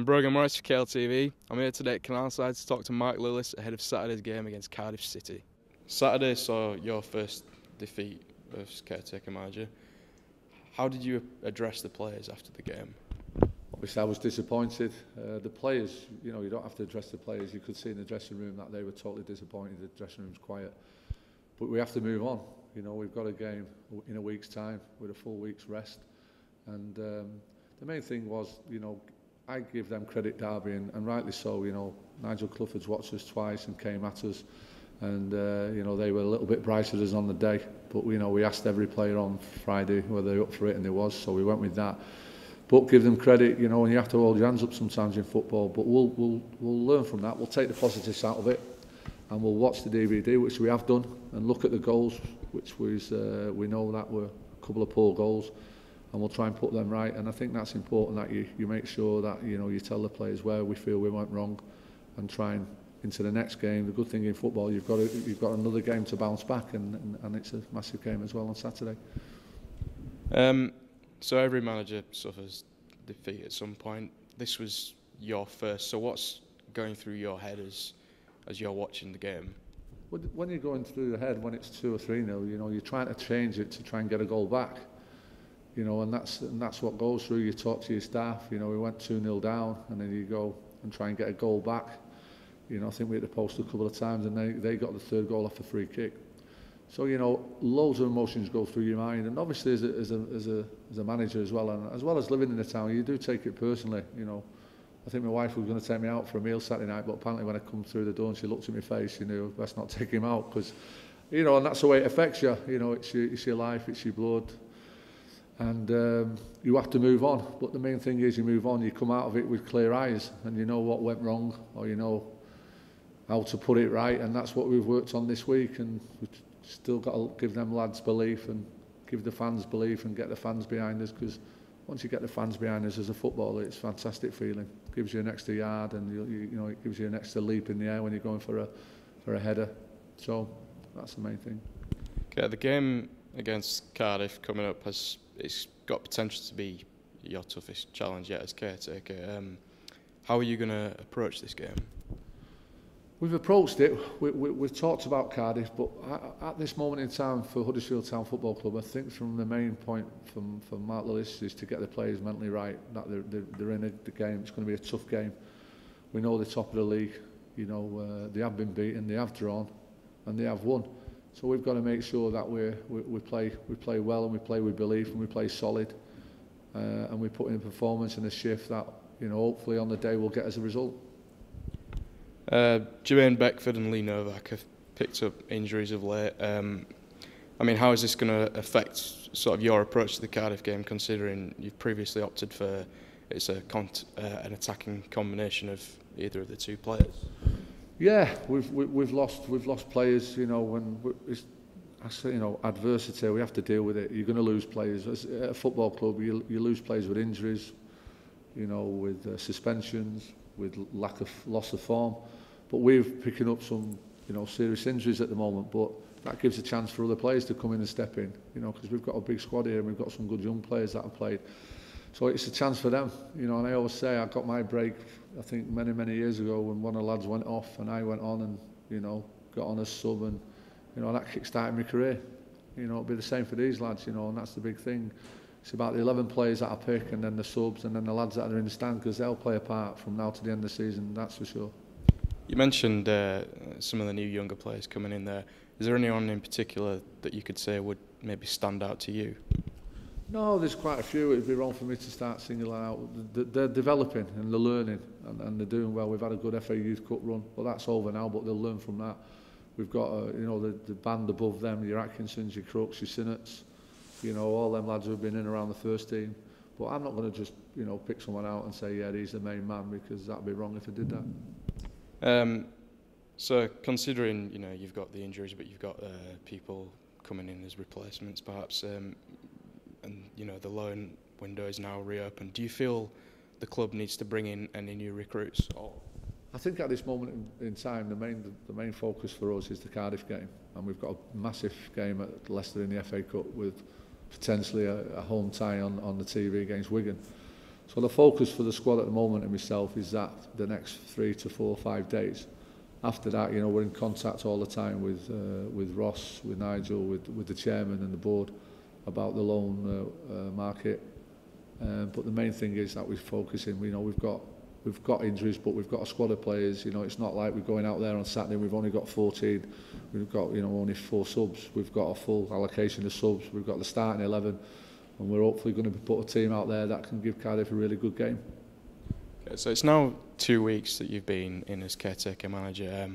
I'm Brogan Morris for KLTV. I'm here today at Canalside to talk to Mark Lillis ahead of Saturday's game against Cardiff City. Saturday saw your first defeat as Caretaker Manager. How did you address the players after the game? Obviously, I was disappointed. The players, you don't have to address the players. You could see in the dressing room that they were totally disappointed. The dressing room's quiet. But we have to move on. We've got a game in a week's time with a full week's rest. And the main thing was, I give them credit, Derby, and rightly so. Nigel Clufford's watched us twice and came at us. And, they were a little bit brighter than us on the day. But, we asked every player on Friday whether they were up for it, and they was. So we went with that. But give them credit, and you have to hold your hands up sometimes in football. But we'll learn from that. We'll take the positives out of it, and we'll watch the DVD, which we have done, and look at the goals, which was we know that were a couple of poor goals, and we'll try and put them right. And I think that's important, that you make sure that you tell the players where we feel we went wrong, and try and into the next game. The good thing in football, you've got another game to bounce back, and it's a massive game as well on Saturday. So every manager suffers defeat at some point. This was your first. So what's going through your head as you're watching the game? When you're going through the head, when it's 2 or 3-0, you're trying to change it to try and get a goal back. And that's what goes through. You talk to your staff. We went 2-0 down, and then you go and try and get a goal back. I think we hit the post a couple of times, and they got the third goal off a free kick. So loads of emotions go through your mind, and obviously as a manager as well, and as well as living in the town, you do take it personally. I think my wife was going to take me out for a meal Saturday night, but apparently when I come through the door and she looked at my face, she knew best not take him out, because and that's the way it affects you. It's your life, it's your blood, and you have to move on. But the main thing is you move on, you come out of it with clear eyes, and you know what went wrong, or how to put it right, and that's what we've worked on this week. And still got to give them lads belief, and give the fans belief, and get the fans behind us, because once you get the fans behind us as a footballer, it's a fantastic feeling. It gives you an extra yard, and it gives you an extra leap in the air when you're going for a header. So that's the main thing. Okay, the game against Cardiff coming up it's got potential to be your toughest challenge yet as caretaker. How are you going to approach this game? We've approached it. We've talked about Cardiff, but at this moment in time for Huddersfield Town Football Club, I think from the main point from Mark Lillis is to get the players mentally right, that they're in the game. It's going to be a tough game. We know they're top of the league. They have been beaten, they have drawn, and they have won. So we've got to make sure that we play well, and we play with belief, and we play solid, and we put in a performance and a shift that hopefully on the day will get us a result. Jermaine Beckford and Lee Novak have picked up injuries of late. How is this going to affect sort of your approach to the Cardiff game, considering you've previously opted for an attacking combination of either of the two players? Yeah, we've lost players. When it's adversity, we have to deal with it. You're going to lose players. At a football club, you lose players with injuries, with suspensions, with loss of form. But we're picking up some serious injuries at the moment, but that gives a chance for other players to come in and step in, because we've got a big squad here, and we've got some good young players that have played. So it's a chance for them, and I always say I got my break, I think many years ago, when one of the lads went off and I went on and got on as sub, and that kick-started my career. It'll be the same for these lads, and that's the big thing. It's about the 11 players that I pick, and then the subs, and then the lads that are in the stand, because they'll play a part from now to the end of the season, that's for sure. You mentioned some of the new younger players coming in there. Is there anyone in particular that you could say would maybe stand out to you? No, there's quite a few. It'd be wrong for me to start singling out. They're developing and they're learning, and they're doing well. We've had a good FA Youth Cup run, but that's over now, but they'll learn from that. We've got the band above them, your Atkinsons, your Crooks, your Sinnotts, all them lads who've been in around the first team. But I'm not going to just pick someone out and say, yeah, he's the main man, because that'd be wrong if I did that. So considering you've got the injuries, but you've got people coming in as replacements perhaps, and the loan window is now reopened, do you feel the club needs to bring in any new recruits? I think at this moment in time, the main focus for us is the Cardiff game, and we've got a massive game at Leicester in the FA Cup with potentially a home tie on the TV against Wigan. So the focus for the squad at the moment and myself is that the next 3 to 4 or 5 days. After that, you know, we're in contact all the time with Ross, with Nigel, with the chairman and the board about the loan market. But the main thing is that we're focusing. You know, we've got injuries, but we've got a squad of players. You know, it's not like we're going out there on Saturday. We've only got 14. We've got, you know, only 4 subs. We've got a full allocation of subs. We've got the starting 11, and we're hopefully going to put a team out there that can give Cardiff a really good game. Okay, so it's now 2 weeks that you've been in as caretaker manager.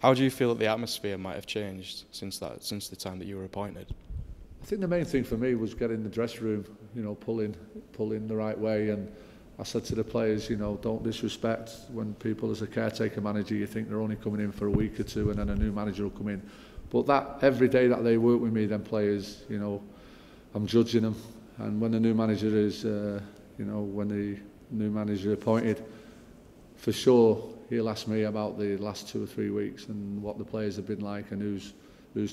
How do you feel that the atmosphere might have changed since the time that you were appointed? I think the main thing for me was getting the dressing room, you know, pulling the right way. And I said to the players, you know, don't disrespect when people as a caretaker manager, you think they're only coming in for a week or two and then a new manager will come in. But that every day that they work with me, then players, you know, I'm judging them. And when the new manager is, you know, when the new manager appointed, for sure he'll ask me about the last 2 or 3 weeks and what the players have been like and who's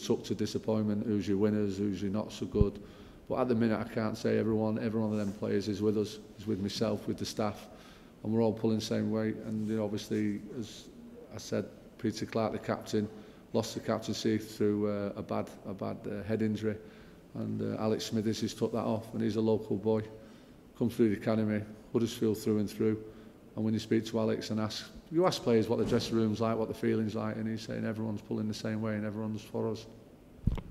took to disappointment, who's your winners, who's your not so good. But at the minute I can't say every one of them players is with us, is with myself, with the staff, and we're all pulling the same way. And you know, obviously, as I said, Peter Clark, the captain, lost the captaincy through a bad head injury, and Alex Smithers has took that off, and he's a local boy, come through the academy, Huddersfield through and through. And when you speak to Alex and you ask players what the dressing room's like, what the feeling's like, and he's saying everyone's pulling the same way and everyone's for us.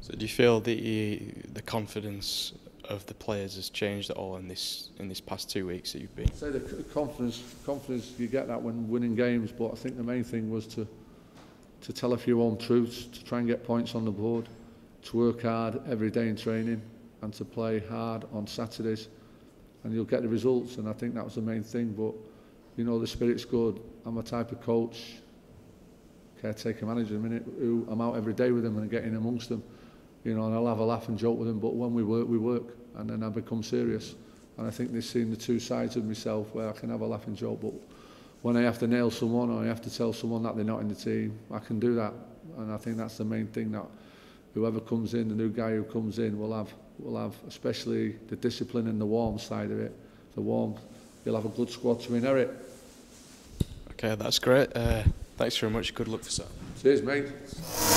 So do you feel the confidence of the players has changed at all in this past 2 weeks that you've been? I'd say the confidence you get that when winning games, but I think the main thing was to tell a few home truths, to try and get points on the board, to work hard every day in training, and to play hard on Saturdays, and you'll get the results. And I think that was the main thing. But you know, the spirit's good. I'm a type of coach, caretaker manager, who I'm out every day with them and getting amongst them, you know, and I'll have a laugh and joke with them. But when we work, and then I become serious. And I think they've seen the two sides of myself where I can have a laugh and joke, but when I have to nail someone or I have to tell someone that they're not in the team, I can do that. And I think that's the main thing, that whoever comes in, the new guy who comes in, will have especially the discipline and the warm side of it. The warm, you'll have a good squad to inherit. Okay, that's great. Thanks very much. Good luck for Saturday. Cheers, mate.